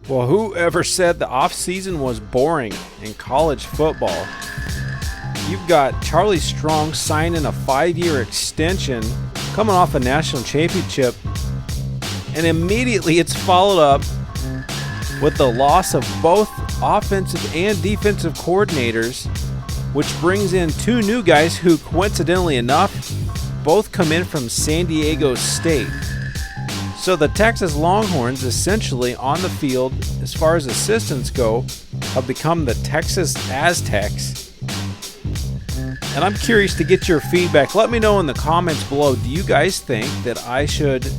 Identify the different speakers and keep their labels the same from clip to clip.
Speaker 1: Well, whoever said the offseason was boring in college football? You've got Charlie Strong signing a 5-year extension, coming off a national championship, and immediately it's followed up with the loss of both offensive and defensive coordinators, which brings in two new guys who, coincidentally enough, both come in from San Diego State. So the Texas Longhorns, essentially on the field, as far as assistants go, have become the Texas Aztecs. And I'm curious to get your feedback. Let me know in the comments below, do you guys think that I should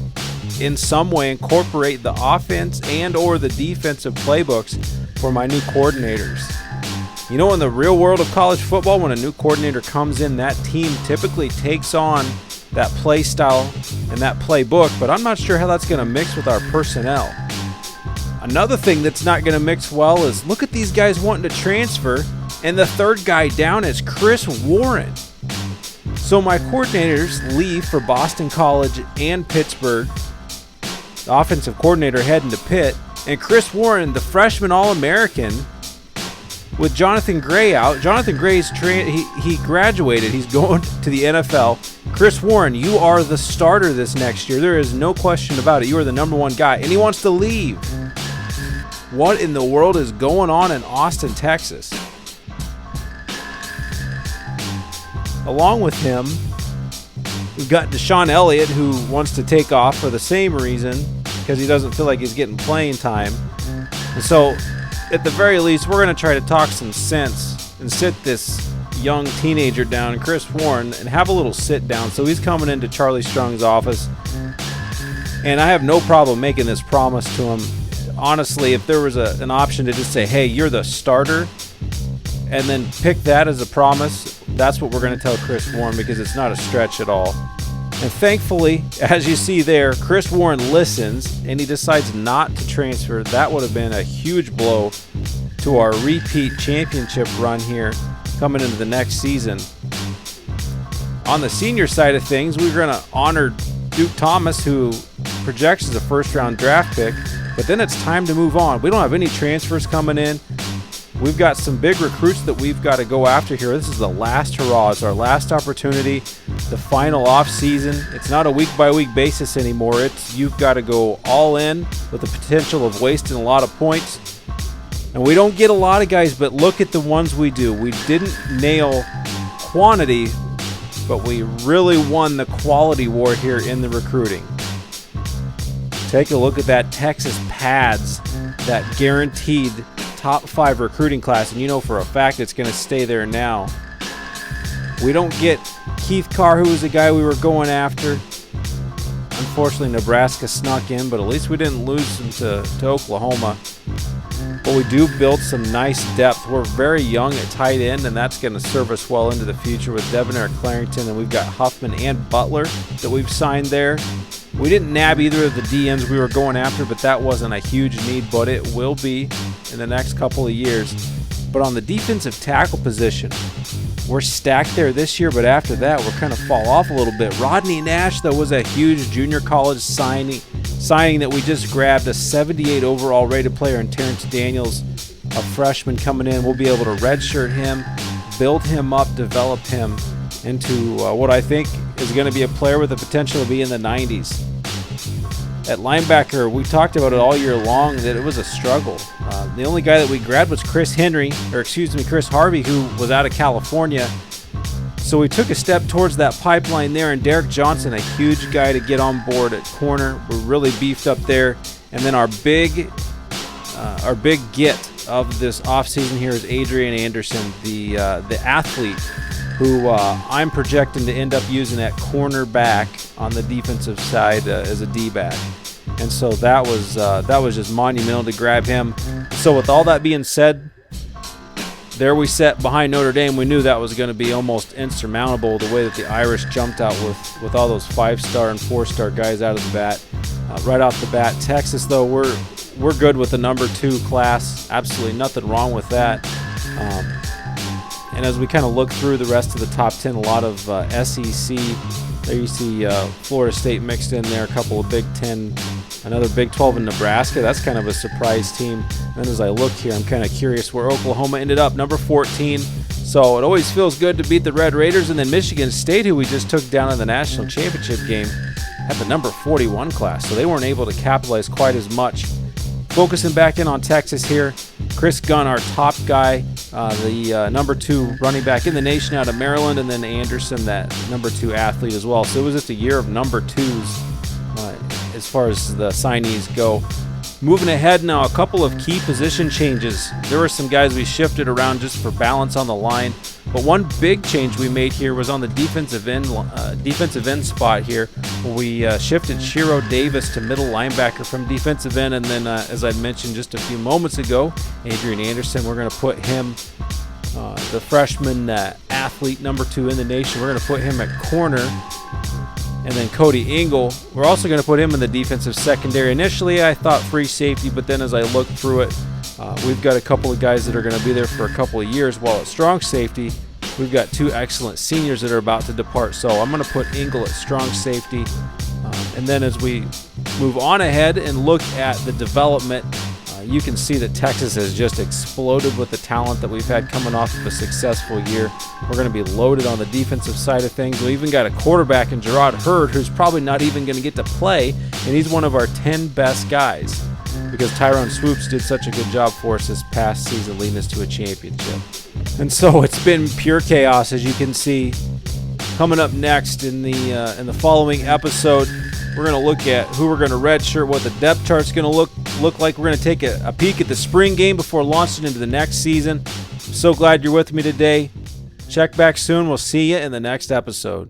Speaker 1: in some way incorporate the offense and or the defensive playbooks for my new coordinators? You know, in the real world of college football, when a new coordinator comes in, that team typically takes on that play style and that playbook, but I'm not sure how that's going to mix with our personnel. Another thing that's not going to mix well is look at these guys wanting to transfer, and the third guy down is Chris Warren. So my coordinators leave for Boston College and Pittsburgh. The offensive coordinator heading to Pitt, and Chris Warren, the freshman All-American, with Jonathan Gray out. Jonathan Gray's he graduated. He's going to the NFL. Chris Warren, you are the starter this next year. There is no question about it. You are the number one guy, and he wants to leave. What in the world is going on in Austin, Texas? Along with him, we've got Deshaun Elliott, who wants to take off for the same reason, because he doesn't feel like he's getting playing time. And so, at the very least, we're going to try to talk some sense and sit this young teenager down, Chris Warren, and have a little sit down. So he's coming into Charlie Strong's office, and I have no problem making this promise to him. Honestly, if there was an option to just say, hey, you're the starter, and then pick that as a promise, that's what we're going to tell Chris Warren, because it's not a stretch at all. And thankfully, as you see there, Chris Warren listens, and he decides not to transfer. That would have been a huge blow to our repeat championship run here coming into the next season. On the senior side of things, we're going to honor Duke Thomas, who projects as a first-round draft pick, but then it's time to move on. We don't have any transfers coming in. We've got some big recruits that we've got to go after here. This is the last hurrah. It's our last opportunity, the final off season. It's not a week-by-week basis anymore. You've got to go all in with the potential of wasting a lot of points. And we don't get a lot of guys, but look at the ones we do. We didn't nail quantity, but we really won the quality war here in the recruiting. Take a look at that Texas Pads, that guaranteed top 5 recruiting class, and you know for a fact it's going to stay there now. We don't get Keith Carr, who was the guy we were going after. Unfortunately, Nebraska snuck in, but at least we didn't lose him to Oklahoma. But we do build some nice depth. We're very young at tight end, and that's going to serve us well into the future with Debonair Clarington, and we've got Huffman and Butler that we've signed there. We didn't nab either of the DNs we were going after, but that wasn't a huge need, but it will be in the next couple of years. But on the defensive tackle position, we're stacked there this year, but after that, we're kind of fall off a little bit. Rodney Nash, though, was a huge junior college signing that we just grabbed, a 78 overall rated player in Terrence Daniels, a freshman coming in. We'll be able to redshirt him, build him up, develop him into what I think is going to be a player with the potential to be in the 90s. At linebacker, we talked about it all year long that it was a struggle. The only guy that we grabbed was Chris Harvey, who was out of California. So we took a step towards that pipeline there, and Derek Johnson, a huge guy to get on board at corner. We're really beefed up there. And then our big get of this offseason here is Adrian Anderson, the athlete, who I'm projecting to end up using at cornerback on the defensive side as a D-back. And so that was just monumental to grab him. So with all that being said, there we sat behind Notre Dame. We knew that was going to be almost insurmountable, the way that the Irish jumped out with all those 5-star and 4-star guys out of the bat, right off the bat. Texas, though, we're good with the number 2 class. Absolutely nothing wrong with that. And as we kind of look through the rest of the top 10, a lot of SEC. There you see Florida State mixed in there, a couple of Big Ten Another Big 12 in Nebraska. That's kind of a surprise team. And as I look here, I'm kind of curious where Oklahoma ended up, number 14. So it always feels good to beat the Red Raiders. And then Michigan State, who we just took down in the national championship game, had the number 41 class. So they weren't able to capitalize quite as much. Focusing back in on Texas here, Chris Gunn, our top guy, the number 2 running back in the nation out of Maryland, and then Anderson, that number 2 athlete as well. So it was just a year of number 2s as far as the signees go. Moving ahead now, a couple of key position changes. There were some guys we shifted around just for balance on the line, but one big change we made here was on the defensive end spot here. We shifted Shiro Davis to middle linebacker from defensive end, and then as I mentioned just a few moments ago, Adrian Anderson, we're going to put him, the freshman athlete number 2 in the nation, we're going to put him at corner. And then Cody Ingle, we're also going to put him in the defensive secondary. Initially, I thought free safety, but then as I looked through it, we've got a couple of guys that are going to be there for a couple of years. While at strong safety, we've got 2 excellent seniors that are about to depart. So I'm going to put Ingle at strong safety. And then as we move on ahead and look at the development, you can see that Texas has just exploded with the talent that we've had coming off of a successful year. We're going to be loaded on the defensive side of things. We even got a quarterback in Gerard Hurd who's probably not even going to get to play, and he's one of our 10 best guys because Tyrone Swoopes did such a good job for us this past season, leading us to a championship. And so it's been pure chaos, as you can see. Coming up next in the following episode, we're going to look at who we're going to redshirt, what the depth chart's going to look like. We're going to take a peek at the spring game before launching into the next season. I'm so glad you're with me today. Check back soon. We'll see you in the next episode.